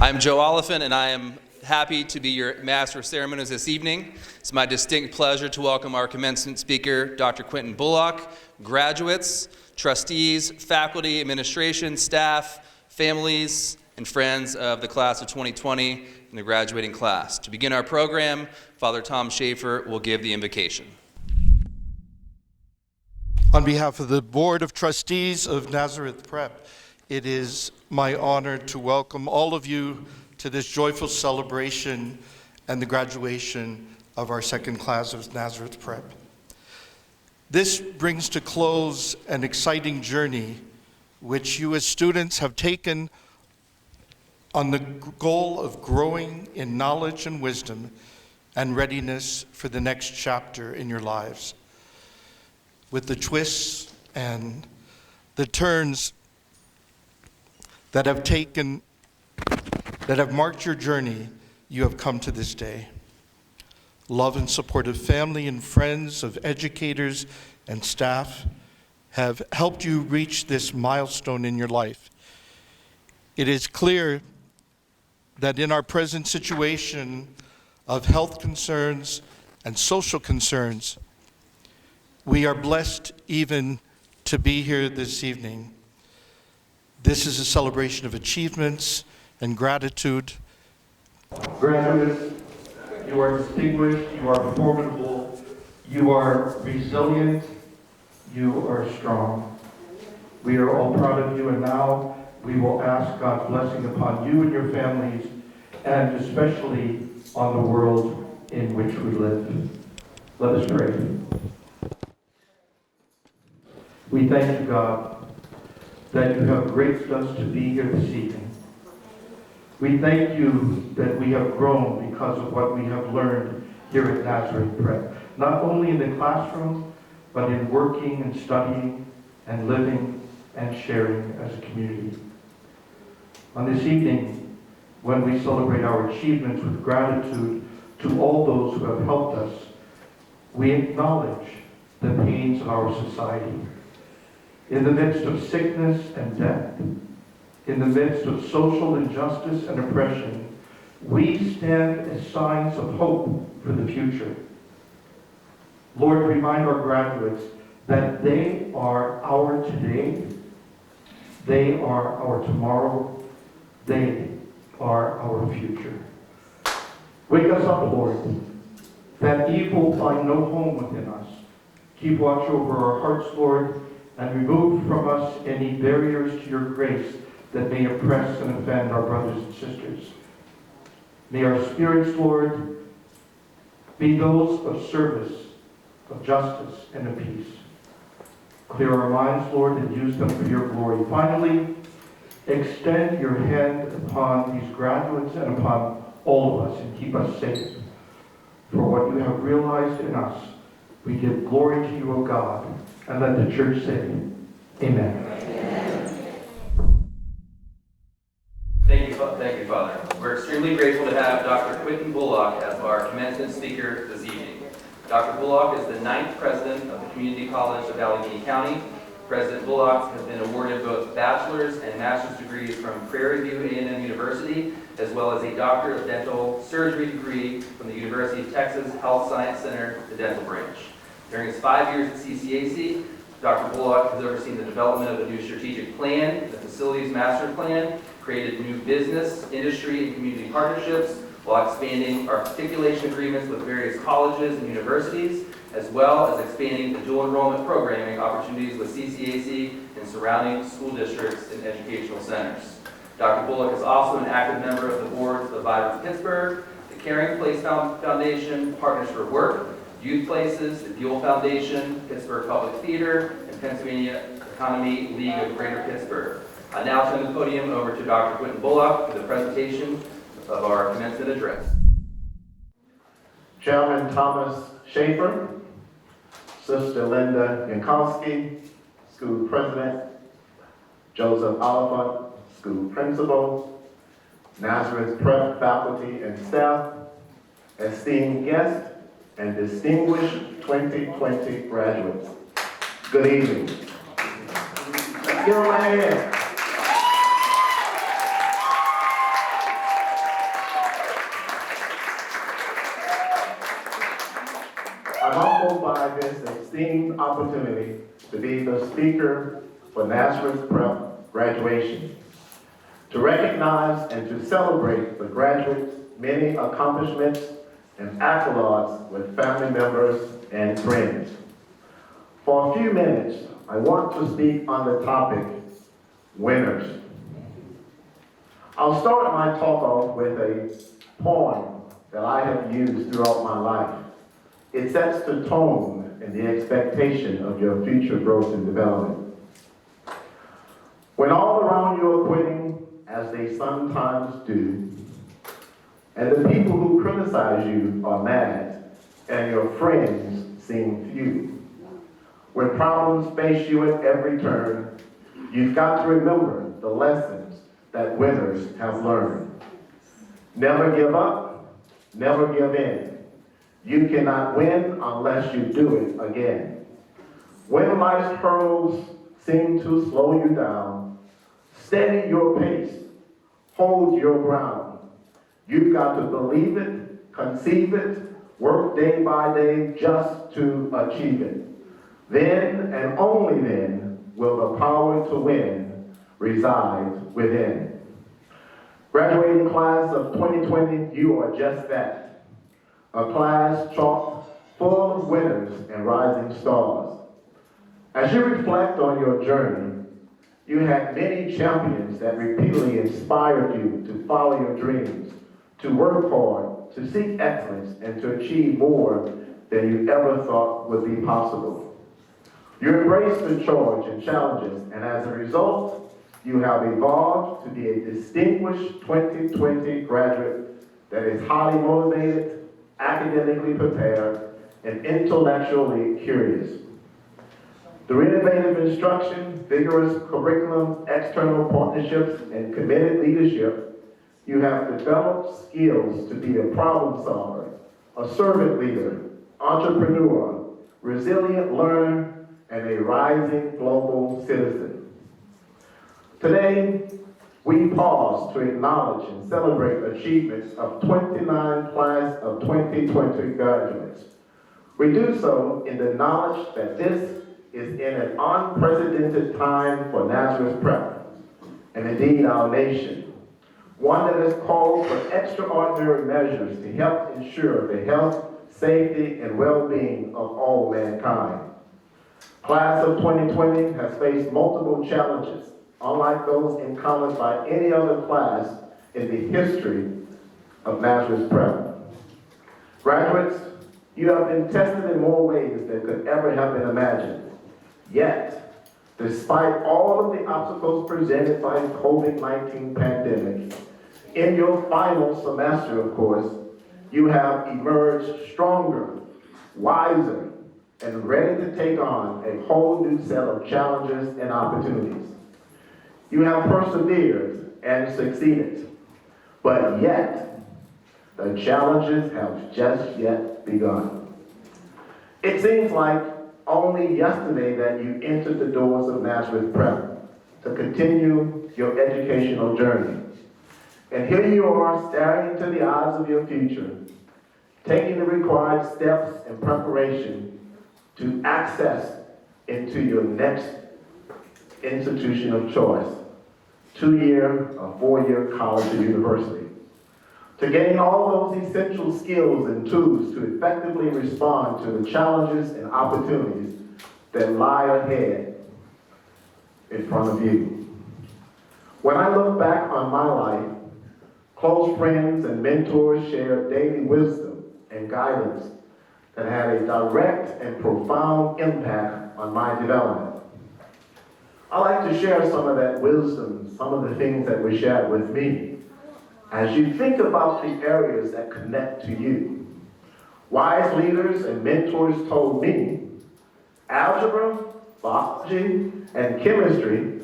I'm Joe Oliphant, and I am happy to be your Master of Ceremonies this evening. It's my distinct pleasure to welcome our commencement speaker, Dr. Quentin Bullock, graduates, trustees, faculty, administration, staff, families, and friends of the class of 2020 and the graduating class. To begin our program, Father Tom Schaefer will give the invocation. On behalf of the Board of Trustees of Nazareth Prep, it is my honor to welcome all of you to this joyful celebration and the graduation of our second class of Nazareth Prep. This brings to close an exciting journey which you as students have taken on the goal of growing in knowledge and wisdom and readiness for the next chapter in your lives. With the twists and the turns that have marked your journey, you have come to this day. Love and support of family and friends, of educators and staff have helped you reach this milestone in your life. It is clear that in our present situation of health concerns and social concerns, we are blessed even to be here this evening. This is a celebration of achievements and gratitude. Graduates, you are distinguished, you are formidable, you are resilient, you are strong. We are all proud of you, and now we will ask God's blessing upon you and your families, and especially on the world in which we live. Let us pray. We thank you, God, that you have graced us to be here this evening. We thank you that we have grown because of what we have learned here at Nazareth Prep, not only in the classroom, but in working and studying and living and sharing as a community. On this evening, when we celebrate our achievements with gratitude to all those who have helped us, we acknowledge the pains of our society. In the midst of sickness and death, in the midst of social injustice and oppression, we stand as signs of hope for the future. Lord, remind our graduates that they are our today, they are our tomorrow, they are our future. Wake us up, Lord, that evil find no home within us. Keep watch over our hearts, Lord, and remove from us any barriers to your grace that may oppress and offend our brothers and sisters. May our spirits, Lord, be those of service, of justice, and of peace. Clear our minds, Lord, and use them for your glory. Finally, extend your hand upon these graduates and upon all of us, and keep us safe. For what you have realized in us, we give glory to you, O God, and let the church say, Amen. Thank you, Father. We're extremely grateful to have Dr. Quentin Bullock as our commencement speaker this evening. Dr. Bullock is the 9th president of the Community College of Allegheny County. President Bullock has been awarded both bachelor's and master's degrees from Prairie View A&M University, as well as a Doctor of Dental Surgery degree from the University of Texas Health Science Center, the dental branch. During his 5 years at CCAC, Dr. Bullock has overseen the development of a new strategic plan, the facilities master plan, created new business, industry, and community partnerships, while expanding articulation agreements with various colleges and universities, as well as expanding the dual enrollment programming opportunities with CCAC and surrounding school districts and educational centers. Dr. Bullock is also an active member of the boards of Vibrance Pittsburgh, the Caring Place Foundation, Partners for Work, Youth Places, the Buell Foundation, Pittsburgh Public Theater, and Pennsylvania Economy League of Greater Pittsburgh. I now turn the podium over to Dr. Quentin Bullock for the presentation of our commencement address. Chairman Thomas Schaefer, Sister Linda Yankowski, School President, Joseph Oliphant, School Principal, Nazareth Prep faculty and staff, esteemed guests, and distinguished 2020 graduates. Good evening. Let's give them a hand. opportunity to be the speaker for Nazareth Prep graduation, to recognize and to celebrate the graduates' many accomplishments and accolades with family members and friends. For a few minutes, I want to speak on the topic, winners. I'll start my talk off with a poem that I have used throughout my life. It sets the tone and the expectation of your future growth and development. When all around you are quitting, as they sometimes do, and the people who criticize you are mad, and your friends seem few. When problems face you at every turn, you've got to remember the lessons that winners have learned. Never give up, never give in. You cannot win unless you do it again. When life's hurdles seem to slow you down, steady your pace, hold your ground. You've got to believe it, conceive it, work day by day just to achieve it. Then and only then will the power to win reside within. Graduating class of 2020, you are just that. A class chock full of winners and rising stars. As you reflect on your journey, you had many champions that repeatedly inspired you to follow your dreams, to work hard, to seek excellence, and to achieve more than you ever thought would be possible. You embraced the charge and challenges, and as a result, you have evolved to be a distinguished 2020 graduate that is highly motivated, academically prepared, and intellectually curious. Through innovative instruction, vigorous curriculum, external partnerships, and committed leadership, you have developed skills to be a problem solver, a servant leader, entrepreneur, resilient learner, and a rising global citizen. Today, we pause to acknowledge and celebrate achievements of 29 class of 2020 graduates. We do so in the knowledge that this is in an unprecedented time for Nazareth Prep, and indeed our nation, one that has called for extraordinary measures to help ensure the health, safety, and well-being of all mankind. Class of 2020 has faced multiple challenges, unlike those encountered by any other class in the history of Nazareth Prep. Graduates, you have been tested in more ways than could ever have been imagined. Yet, despite all of the obstacles presented by the COVID-19 pandemic, in your final semester, of course, you have emerged stronger, wiser, and ready to take on a whole new set of challenges and opportunities. You have persevered and succeeded, but yet, the challenges have just yet begun. It seems like only yesterday that you entered the doors of Nazareth Prep to continue your educational journey. And here you are staring into the eyes of your future, taking the required steps and preparation to access into your next institution of choice, 2-year or 4-year college or university, to gain all those essential skills and tools to effectively respond to the challenges and opportunities that lie ahead in front of you. When I look back on my life, close friends and mentors shared daily wisdom and guidance that had a direct and profound impact on my development. I like to share some of that wisdom, some of the things that were shared with me. As you think about the areas that connect to you, wise leaders and mentors told me algebra, biology, and chemistry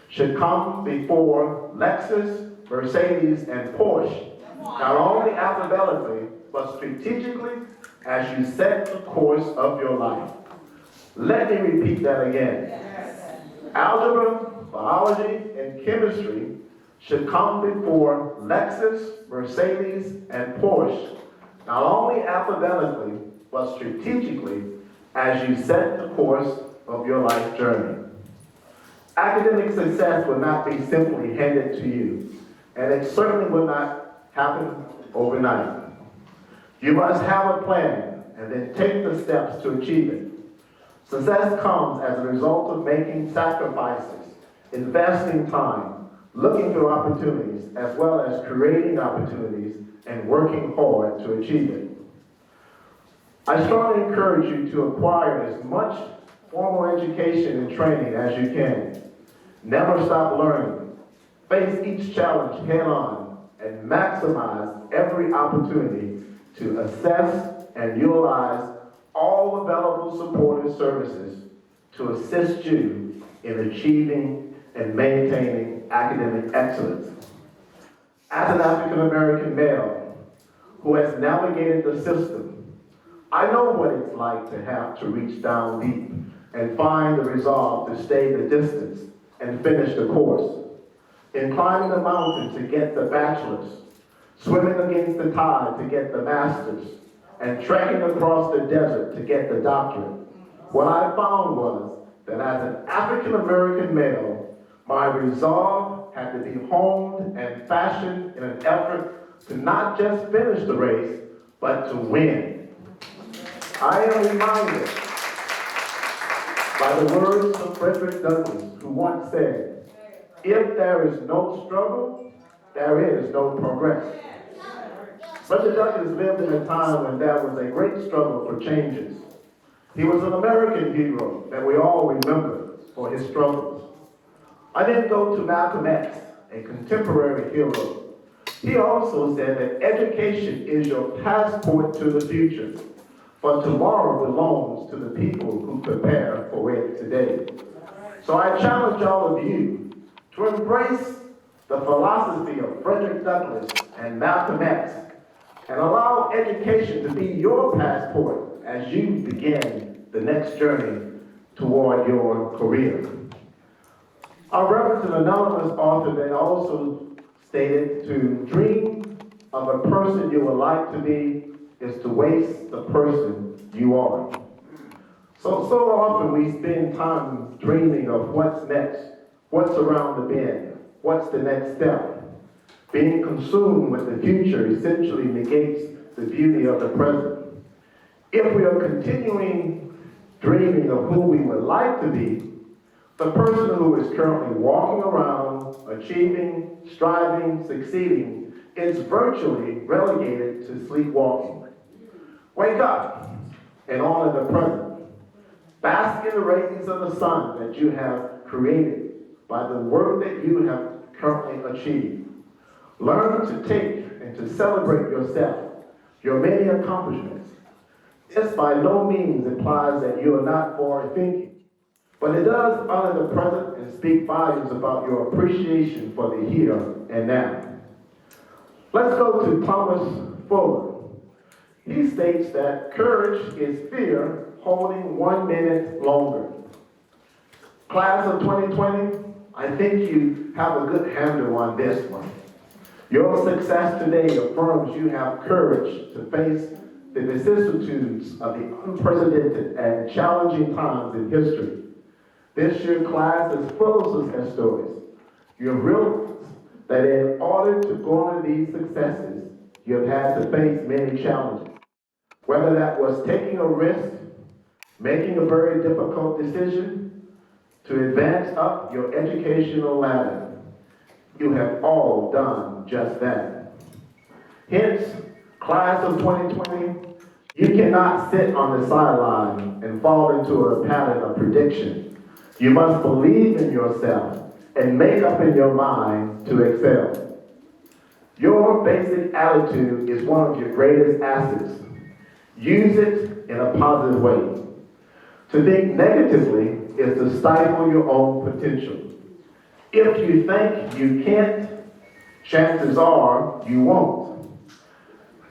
should come before Lexus, Mercedes, and Porsche, not only alphabetically, but strategically as you set the course of your life. Let me repeat that again. Algebra, biology, and chemistry should come before Lexus, Mercedes, and Porsche, not only alphabetically, but strategically, as you set the course of your life journey. Academic success will not be simply handed to you, and it certainly will not happen overnight. You must have a plan and then take the steps to achieve it. Success comes as a result of making sacrifices, investing time, looking for opportunities, as well as creating opportunities and working hard to achieve it. I strongly encourage you to acquire as much formal education and training as you can. Never stop learning. Face each challenge head-on and maximize every opportunity to assess and utilize all available supportive services to assist you in achieving and maintaining academic excellence. As an African American male who has navigated the system, I know what it's like to have to reach down deep and find the resolve to stay the distance and finish the course. In climbing the mountain to get the bachelor's, swimming against the tide to get the master's, and trekking across the desert to get the doctorate, what I found was that as an African American male, my resolve had to be honed and fashioned in an effort to not just finish the race, but to win. I am reminded by the words of Frederick Douglass, who once said, "If there is no struggle, there is no progress." Frederick Douglass lived in a time when there was a great struggle for changes. He was an American hero that we all remember for his struggles. I then go to Malcolm X, a contemporary hero. He also said that education is your passport to the future, for tomorrow belongs to the people who prepare for it today. So I challenge all of you to embrace the philosophy of Frederick Douglass and Malcolm X and allow education to be your passport as you begin the next journey toward your career. Our reference an anonymous author then also stated to dream of a person you would like to be is to waste the person you are. So often we spend time dreaming of what's next, what's around the bend, what's the next step. Being consumed with the future essentially negates the beauty of the present. If we are continuing dreaming of who we would like to be, the person who is currently walking around, achieving, striving, succeeding, is virtually relegated to sleepwalking. Wake up and honor the present. Bask in the radiance of the sun that you have created by the work that you have currently achieved. Learn to take and to celebrate yourself, your many accomplishments. This by no means implies that you are not forward thinking, but it does honor the present and speak volumes about your appreciation for the here and now. Let's go to Thomas Fuller. He states that courage is fear holding 1 minute longer. Class of 2020, I think you have a good handle on this one. Your success today affirms you have courage to face the vicissitudes of the unprecedented and challenging times in history. This year's class is full of success stories. You have realized that in order to garner these successes, you have had to face many challenges. Whether that was taking a risk, making a very difficult decision, to advance up your educational ladder, you have all done just that. Hence, class of 2020, you cannot sit on the sideline and fall into a pattern of prediction. You must believe in yourself and make up in your mind to excel. Your basic attitude is one of your greatest assets. Use it in a positive way. To think negatively is to stifle your own potential. If you think you can't, chances are you won't.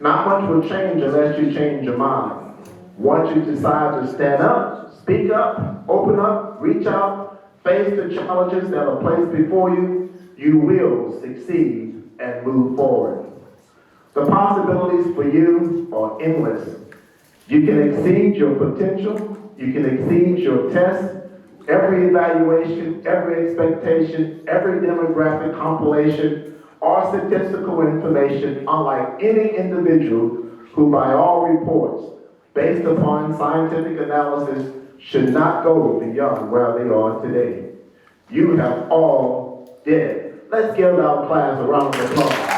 Not much will change unless you change your mind. Once you decide to stand up, speak up, open up, reach out, face the challenges that are placed before you, you will succeed and move forward. The possibilities for you are endless. You can exceed your potential You can exceed your test, every evaluation, every expectation, every demographic compilation, or statistical information, unlike any individual who, by all reports, based upon scientific analysis, should not go beyond where they are today. You have all did it. Let's give our class a round of applause.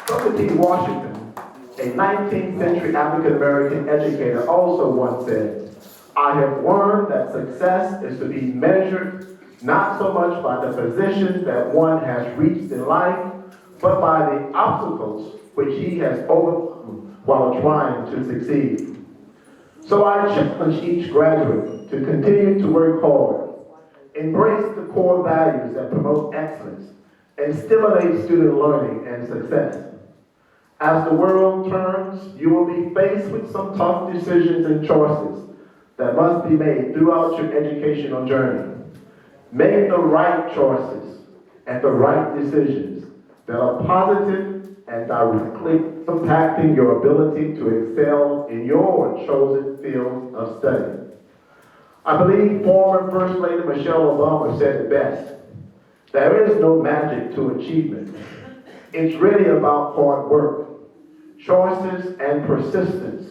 Booker T. Washington, a 19th century African-American educator, also once said, "I have learned that success is to be measured not so much by the positions that one has reached in life, but by the obstacles which he has overcome while trying to succeed." So I challenge each graduate to continue to work hard, embrace the core values that promote excellence, and stimulate student learning and success. As the world turns, you will be faced with some tough decisions and choices that must be made throughout your educational journey. Make the right choices and the right decisions that are positive and directly impacting your ability to excel in your chosen field of study. I believe former First Lady Michelle Obama said it best. There is no magic to achievement. It's really about hard work, choices, and persistence.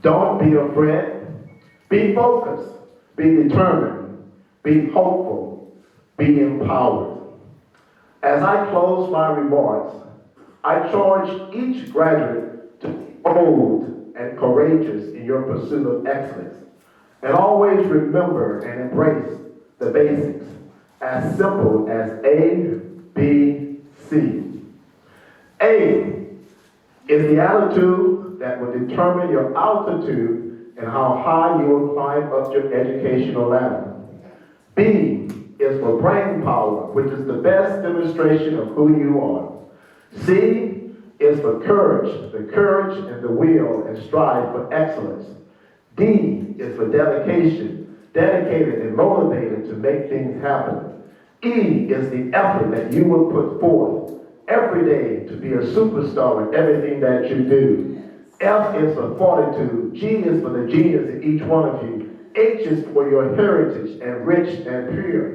Don't be afraid. Be focused. Be determined. Be hopeful. Be empowered. As I close my remarks, I charge each graduate to be bold and courageous in your pursuit of excellence. And always remember and embrace the basics, as simple as A, B, C. A is the attitude that will determine your altitude and how high you will climb up your educational ladder. B is for brain power, which is the best demonstration of who you are. C is for courage, the courage and the will and strive for excellence. D is for dedication, dedicated and motivated to make things happen. E is the effort that you will put forth every day to be a superstar in everything that you do. F is for fortitude. G is for the genius in each one of you. H is for your heritage and rich and pure.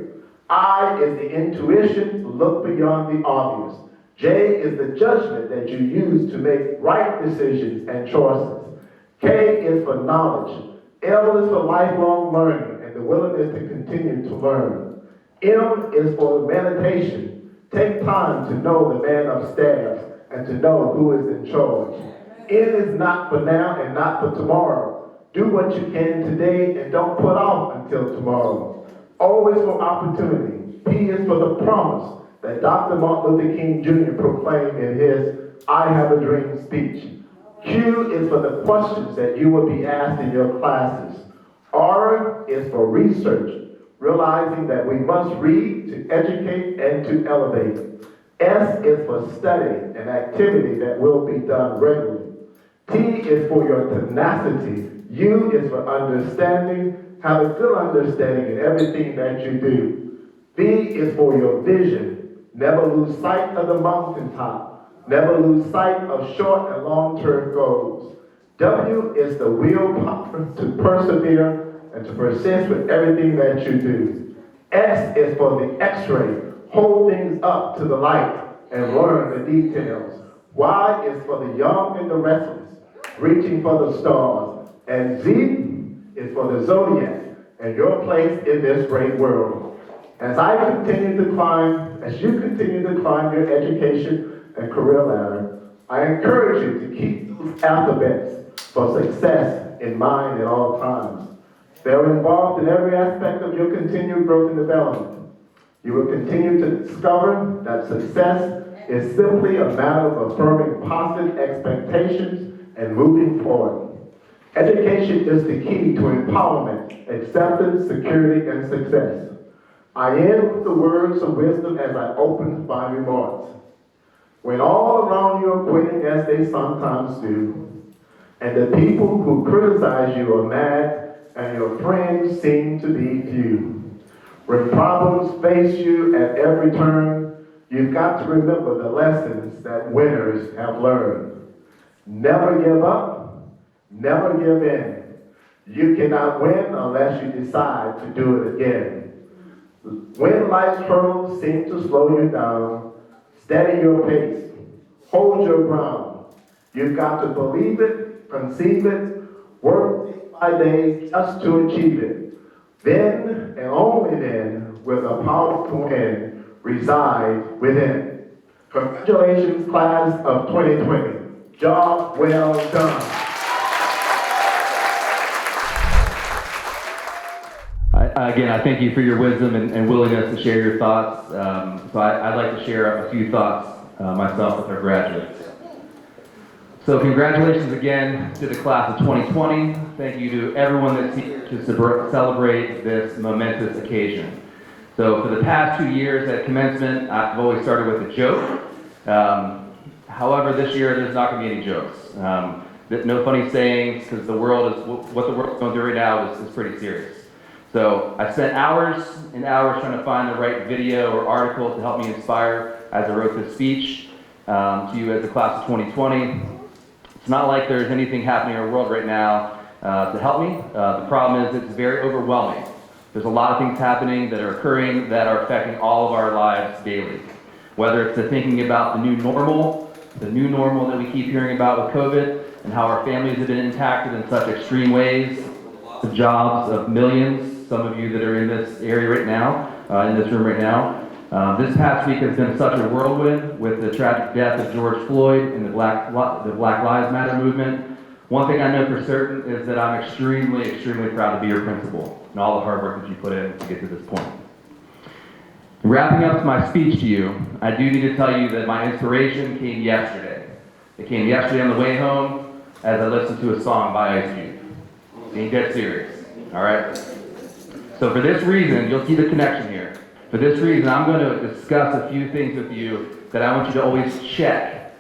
I is the intuition to look beyond the obvious. J is the judgment that you use to make right decisions and choices. K is for knowledge. L is for lifelong learning and the willingness to continue to learn. M is for meditation. Take time to know the man upstairs and to know who is in charge. N is not for now and not for tomorrow. Do what you can today and don't put off until tomorrow. O is for opportunity. P is for the promise that Dr. Martin Luther King Jr. proclaimed in his "I Have a Dream" speech. Q is for the questions that you will be asked in your classes. R is for research, realizing that we must read to educate and to elevate. S is for study, an activity that will be done regularly. T is for your tenacity. U is for understanding, have a good understanding in everything that you do. V is for your vision. Never lose sight of the mountaintop. Never lose sight of short and long-term goals. W is the willpower to persevere and to persist with everything that you do. X is for the X-ray. Hold things up to the light and learn the details. Y is for the young and the restless, reaching for the stars. And Z is for the zodiac and your place in this great world. As you continue to climb your education and career ladder, I encourage you to keep those alphabets for success in mind at all times. They're involved in every aspect of your continued growth and development. You will continue to discover that success is simply a matter of affirming positive expectations and moving forward. Education is the key to empowerment, acceptance, security, and success. I end with the words of wisdom as I open my remarks. When all around you are quitting, as they sometimes do, and the people who criticize you are mad, and your friends seem to be few. When problems face you at every turn, you've got to remember the lessons that winners have learned. Never give up, never give in. You cannot win unless you decide to do it again. When life's hurdles seem to slow you down, steady your pace, hold your ground. You've got to believe it, conceive it, work day by day just to achieve it. Then, and only then, will the powerful win reside within. Congratulations, class of 2020. Job well done. Again, I thank you for your wisdom and willingness to share your thoughts. So I'd like to share a few thoughts myself with our graduates. So congratulations again to the class of 2020. Thank you to everyone that's here to celebrate this momentous occasion. So for the past 2 years at commencement, I've always started with a joke. However, this year there's not going to be any jokes. No funny sayings, because what the world's going through right now is pretty serious. So I spent hours and hours trying to find the right video or article to help me inspire as I wrote this speech to you as the class of 2020. It's not like there's anything happening in our world right now to help me. The problem is it's very overwhelming. There's a lot of things happening that are occurring that are affecting all of our lives daily. Whether it's the thinking about the new normal that we keep hearing about with COVID, and how our families have been impacted in such extreme ways, the jobs of millions, some of you that are in this area right now, in this room right now. This past week has been such a whirlwind with the tragic death of George Floyd and the Black Lives Matter movement. One thing I know for certain is that I'm extremely, extremely proud to be your principal and all the hard work that you put in to get to this point. Wrapping up my speech to you, I do need to tell you that my inspiration came yesterday. It came yesterday on the way home as I listened to a song by Ice Cube. Being dead serious, all right? So for this reason, you'll see the connection here. For this reason, I'm going to discuss a few things with you that I want you to always check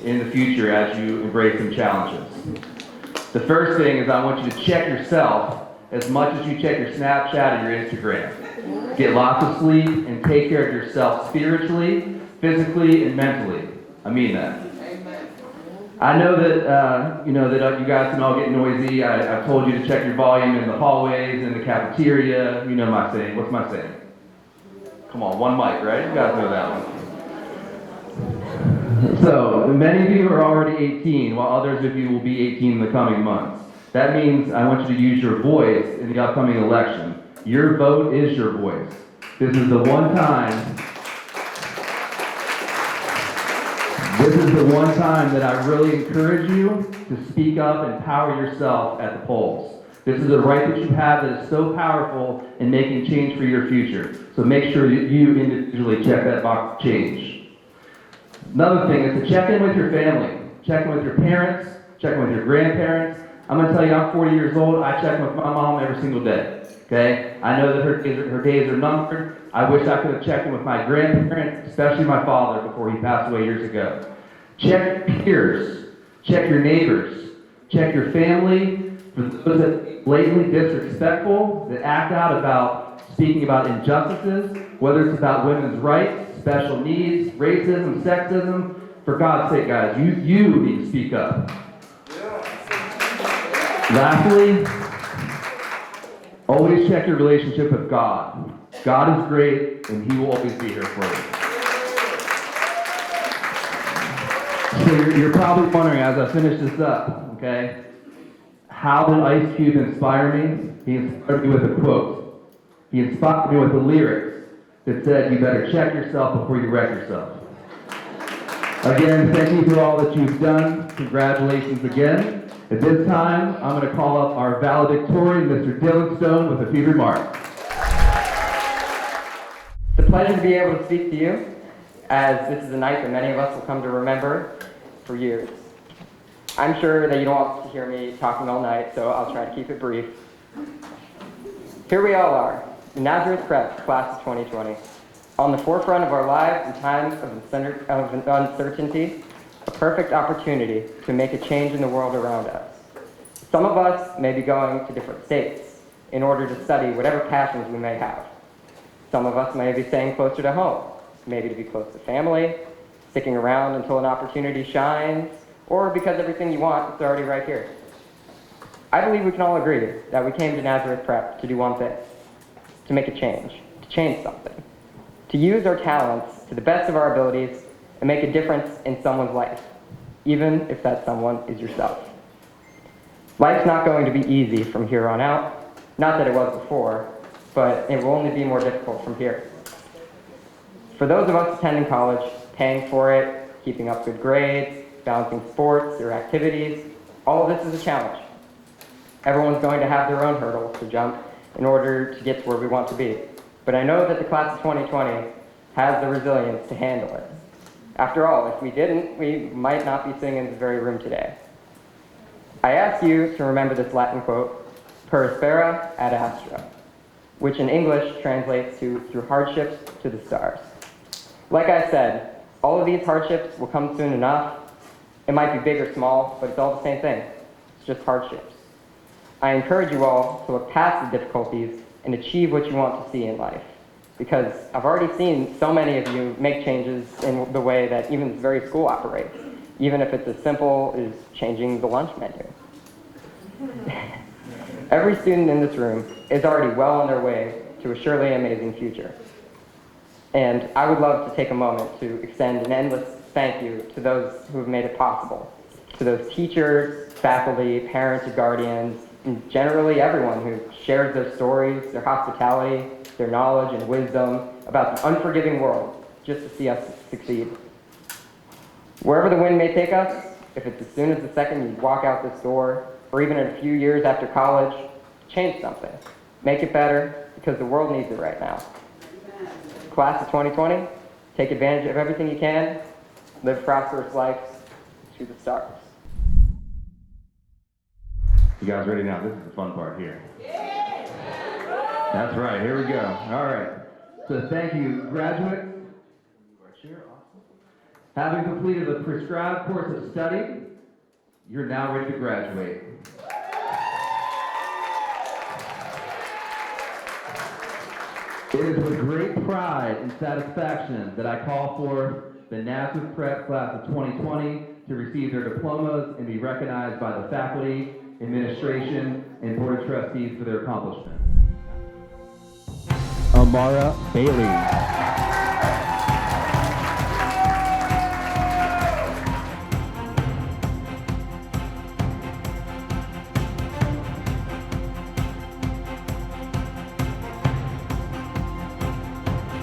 in the future as you embrace some challenges. The first thing is I want you to check yourself as much as you check your Snapchat and your Instagram. Get lots of sleep and take care of yourself spiritually, physically, and mentally. I mean that. I know that you guys can all get noisy. I've told you to check your volume in the hallways, in the cafeteria. You know my saying. What's my saying? Come on, one mic, right? You guys know that one. So, many of you are already 18, while others of you will be 18 in the coming months. That means I want you to use your voice in the upcoming election. Your vote is your voice. This is the one time that I really encourage you to speak up and power yourself at the polls. This is a right that you have that is so powerful in making change for your future. So make sure that you individually check that box of change. Another thing is to check in with your family. Check in with your parents, check in with your grandparents. I'm going to tell you, I'm 40 years old. I check in with my mom every single day. Okay? I know that her days are numbered. I wish I could have checked in with my grandparents, especially my father, before he passed away years ago. Check your peers. Check your neighbors. Check your family. For those that are blatantly disrespectful, that act out about speaking about injustices, whether it's about women's rights, special needs, racism, sexism, for God's sake, guys, you need to speak up. Lastly, always check your relationship with God. God is great, and He will always be here for you. So you're probably wondering, as I finish this up, okay, how did Ice Cube inspire me? He inspired me with a quote. He inspired me with the lyrics that said, "You better check yourself before you wreck yourself." Again, thank you for all that you've done. Congratulations again. At this time, I'm going to call up our valedictorian, Mr. Dylan Stone, with a few remarks. It's a pleasure to be able to speak to you, as this is a night that many of us will come to remember for years. I'm sure that you don't want to hear me talking all night, so I'll try to keep it brief. Here we all are, the Nazareth Prep class of 2020, on the forefront of our lives in times of uncertainty, a perfect opportunity to make a change in the world around us. Some of us may be going to different states in order to study whatever passions we may have. Some of us may be staying closer to home, maybe to be close to family, sticking around until an opportunity shines, or because everything you want is already right here. I believe we can all agree that we came to Nazareth Prep to do one thing, to make a change, to change something, to use our talents to the best of our abilities and make a difference in someone's life, even if that someone is yourself. Life's not going to be easy from here on out, not that it was before, but it will only be more difficult from here. For those of us attending college, paying for it, keeping up good grades, balancing sports or activities, all of this is a challenge. Everyone's going to have their own hurdles to jump in order to get to where we want to be. But I know that the class of 2020 has the resilience to handle it. After all, if we didn't, we might not be sitting in this very room today. I ask you to remember this Latin quote, per aspera ad astra, which in English translates to through hardships to the stars. Like I said, all of these hardships will come soon enough. It might be big or small, but it's all the same thing. It's just hardships. I encourage you all to look past the difficulties and achieve what you want to see in life. Because I've already seen so many of you make changes in the way that even this very school operates, even if it's as simple as changing the lunch menu. Every student in this room is already well on their way to a surely amazing future. And I would love to take a moment to extend an endless thank you to those who have made it possible, to those teachers, faculty, parents, and guardians, and generally everyone who shares their stories, their hospitality, their knowledge and wisdom about the unforgiving world just to see us succeed. Wherever the wind may take us, if it's as soon as the second you walk out this door, or even in a few years after college, change something. Make it better, because the world needs it right now. Class of 2020, take advantage of everything you can, live prosperous lives to the stars. You guys ready now? This is the fun part here. That's right, here we go. All right. So thank you, graduates. Having completed the prescribed course of study, you're now ready to graduate. It is with great pride and satisfaction that I call for the Nazareth Prep class of 2020 to receive their diplomas and be recognized by the faculty, administration, and board of trustees for their accomplishments. Amara Bailey.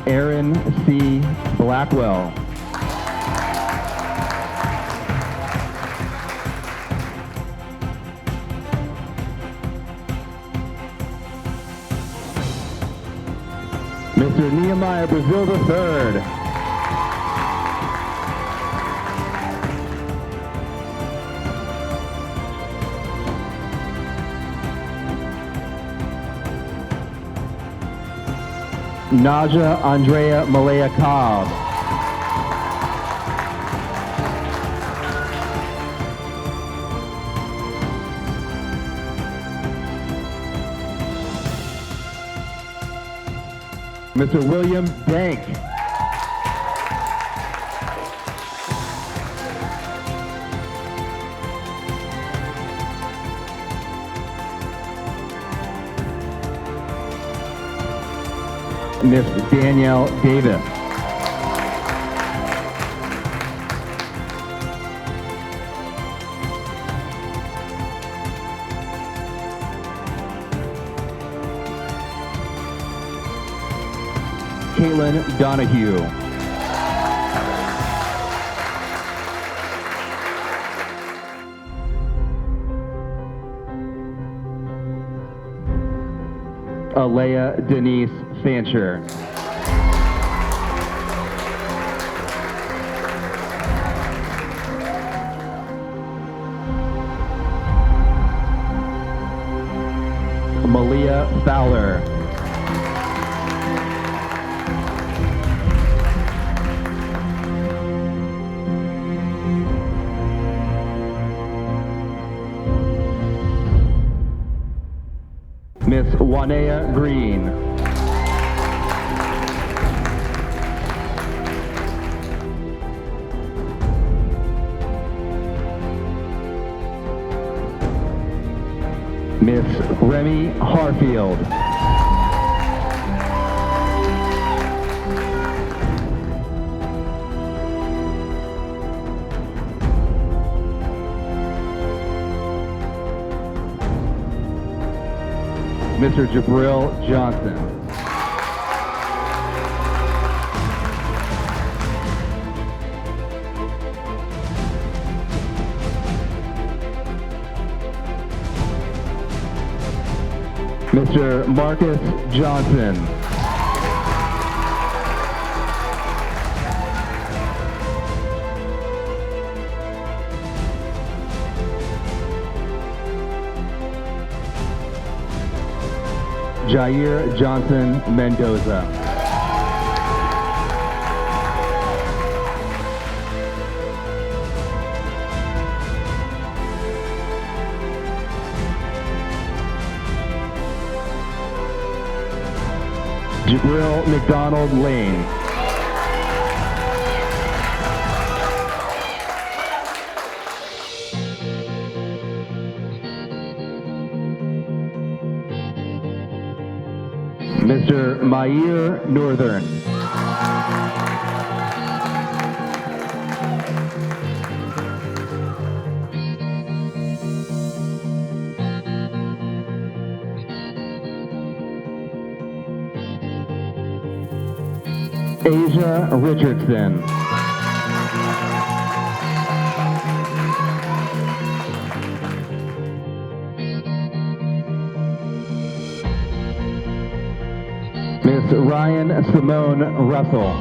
Aaron C. Blackwell. Mr. Nehemiah Brazil III. Naja Andrea Malaya Cobb. Mr. William Dank. Miss Danielle Davis. Caitlin Donahue. Alea Denise Fancher. Malia Fowler. Miss Wanea Green. Miss Remy Harfield. Mr. Jabril Johnson. Mr. Marcus Johnson. Jair Johnson Mendoza. Jabril McDonald Lane. Mr. Mayer Northern. Asia Richardson. Miss Ryan Simone Russell.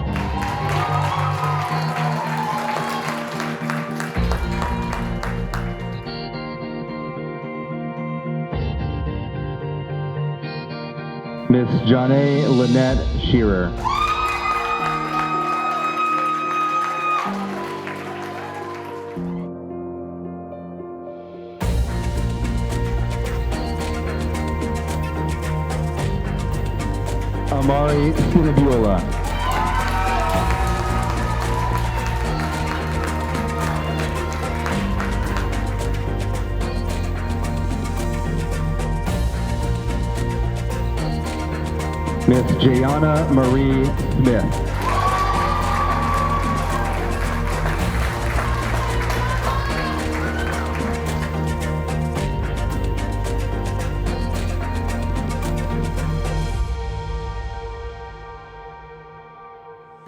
Miss Janae Lynette Shearer. Amari Sinabula. Miss Jayana Marie Smith.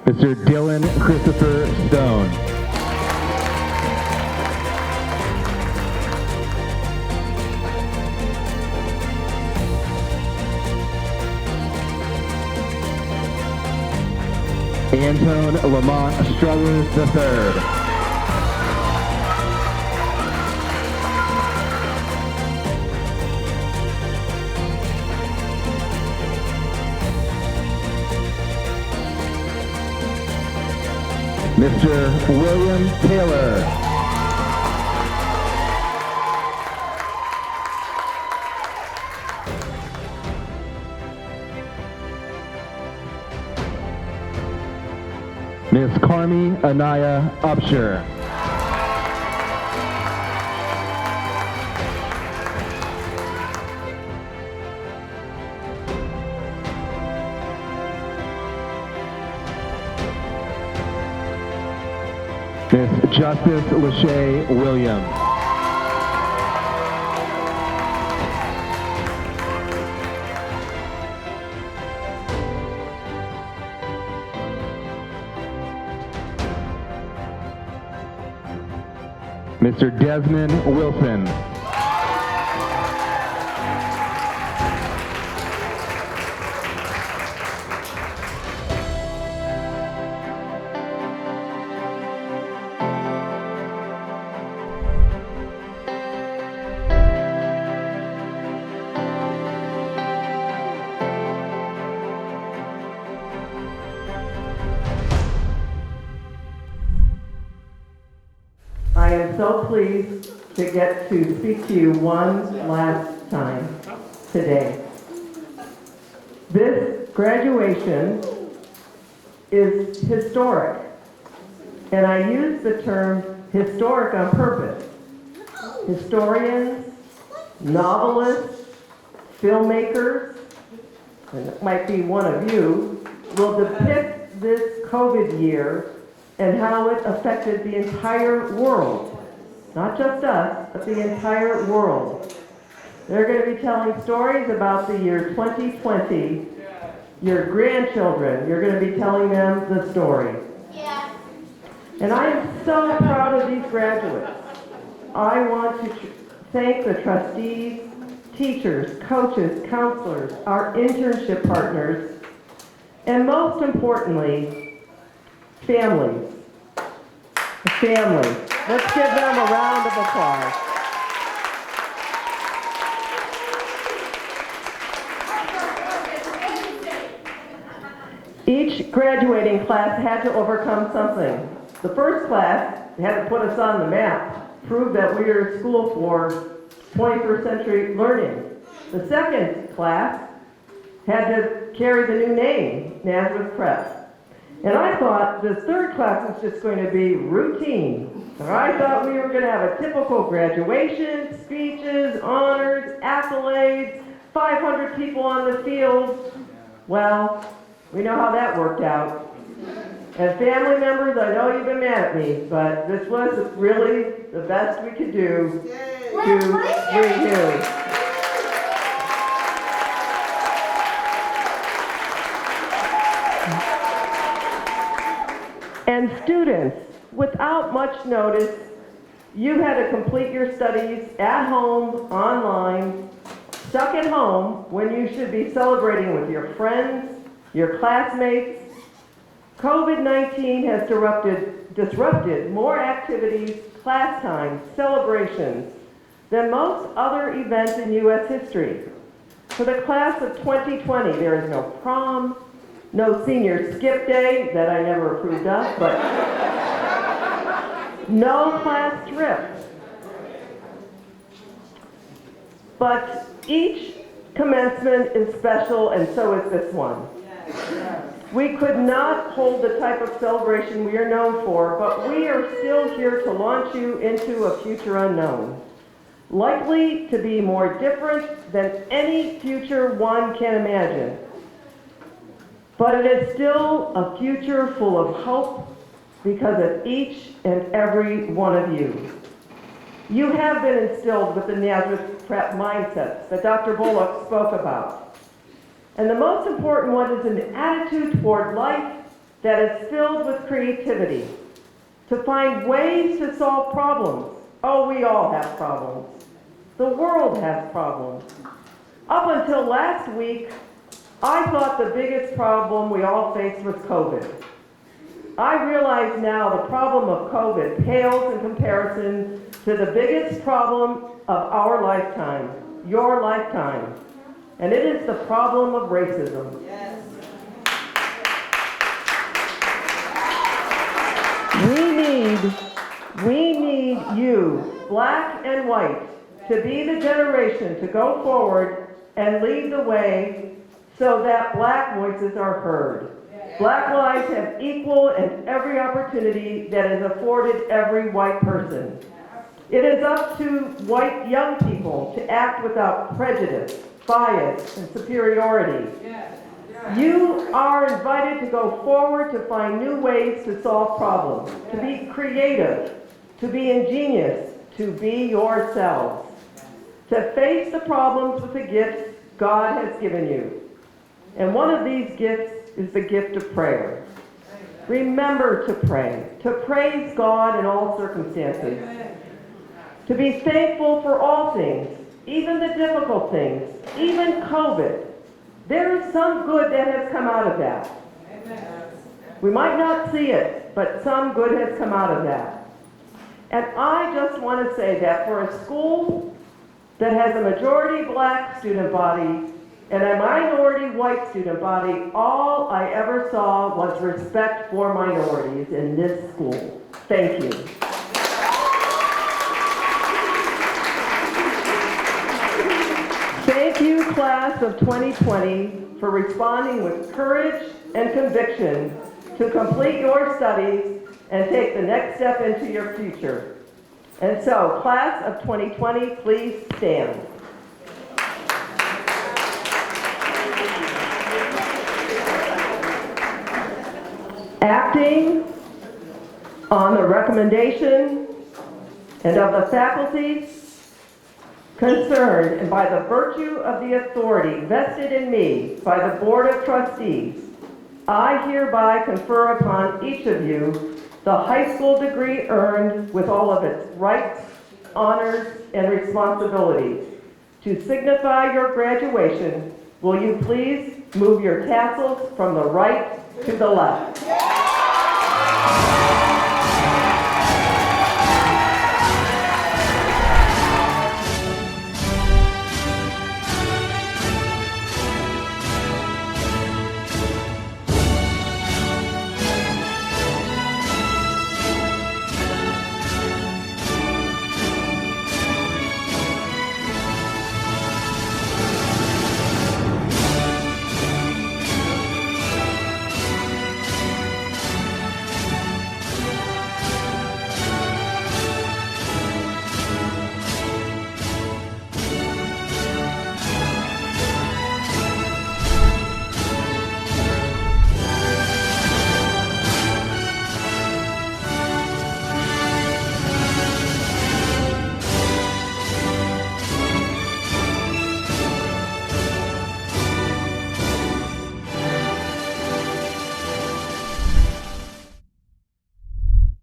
Mr. Dylan Christopher Stone. Antone Lamont Struthers III. Mr. William Taylor. Miss Carmi Anaya Upshur. Miss Justice Lachey Williams. Mr. Desmond Wilson. I am so pleased to get to speak to you one last time today. This graduation is historic, and I use the term historic on purpose. Historians, novelists, filmmakers, and it might be one of you, will depict this COVID year and how it affected the entire world. Not just us, but the entire world. They're going to be telling stories about the year 2020. Your grandchildren, you're going to be telling them the story. Yeah. And I am so proud of these graduates. I want to thank the trustees, teachers, coaches, counselors, our internship partners, and most importantly, families. Families. Let's give them a round of applause. Each graduating class had to overcome something. The first class had to put us on the map, prove that we were at school for 21st century learning. The second class had to carry the new name, Nazareth Prep. And I thought this third class was just going to be routine. I thought we were going to have a typical graduation, speeches, honors, accolades, 500 people on the field. Well, we know how that worked out. And family members, I know you've been mad at me, but this was really the best we could do to bring you. And students, without much notice, you had to complete your studies at home, online, stuck at home when you should be celebrating with your friends, your classmates. COVID-19 has disrupted more activities, class times, celebrations than most other events in U.S. history. For the class of 2020, there is no prom, no senior skip day that I never approved of, but no class trip. But each commencement is special, and so is this one. We could not hold the type of celebration we are known for, but we are still here to launch you into a future unknown, likely to be more different than any future one can imagine. But it is still a future full of hope because of each and every one of you. You have been instilled with the Nazareth Prep mindsets that Dr. Bullock spoke about. And the most important one is an attitude toward life that is filled with creativity, to find ways to solve problems. Oh, we all have problems. The world has problems. Up until last week, I thought the biggest problem we all faced was COVID. I realize now the problem of COVID pales in comparison to the biggest problem of our lifetime, your lifetime. And it is the problem of racism. Yes. We need you, black and white, to be the generation to go forward and lead the way so that black voices are heard. Black lives have equal and every opportunity that is afforded every white person. It is up to white young people to act without prejudice, bias, and superiority. You are invited to go forward to find new ways to solve problems, to be creative, to be ingenious, to be yourselves, to face the problems with the gifts God has given you. And one of these gifts is the gift of prayer. Remember to pray, to praise God in all circumstances, to be thankful for all things, even the difficult things, even COVID. There is some good that has come out of that. We might not see it, but some good has come out of that. And I just want to say that for a school that has a majority black student body and a minority white student body, all I ever saw was respect for minorities in this school. Thank you. Thank you, class of 2020, for responding with courage and conviction to complete your studies and take the next step into your future. And so, class of 2020, please stand. Acting on the recommendation and of the faculty concerned, and by the virtue of the authority vested in me by the Board of Trustees, I hereby confer upon each of you the high school degree earned with all of its rights, honors, and responsibilities. To signify your graduation, will you please move your tassels from the right to the left?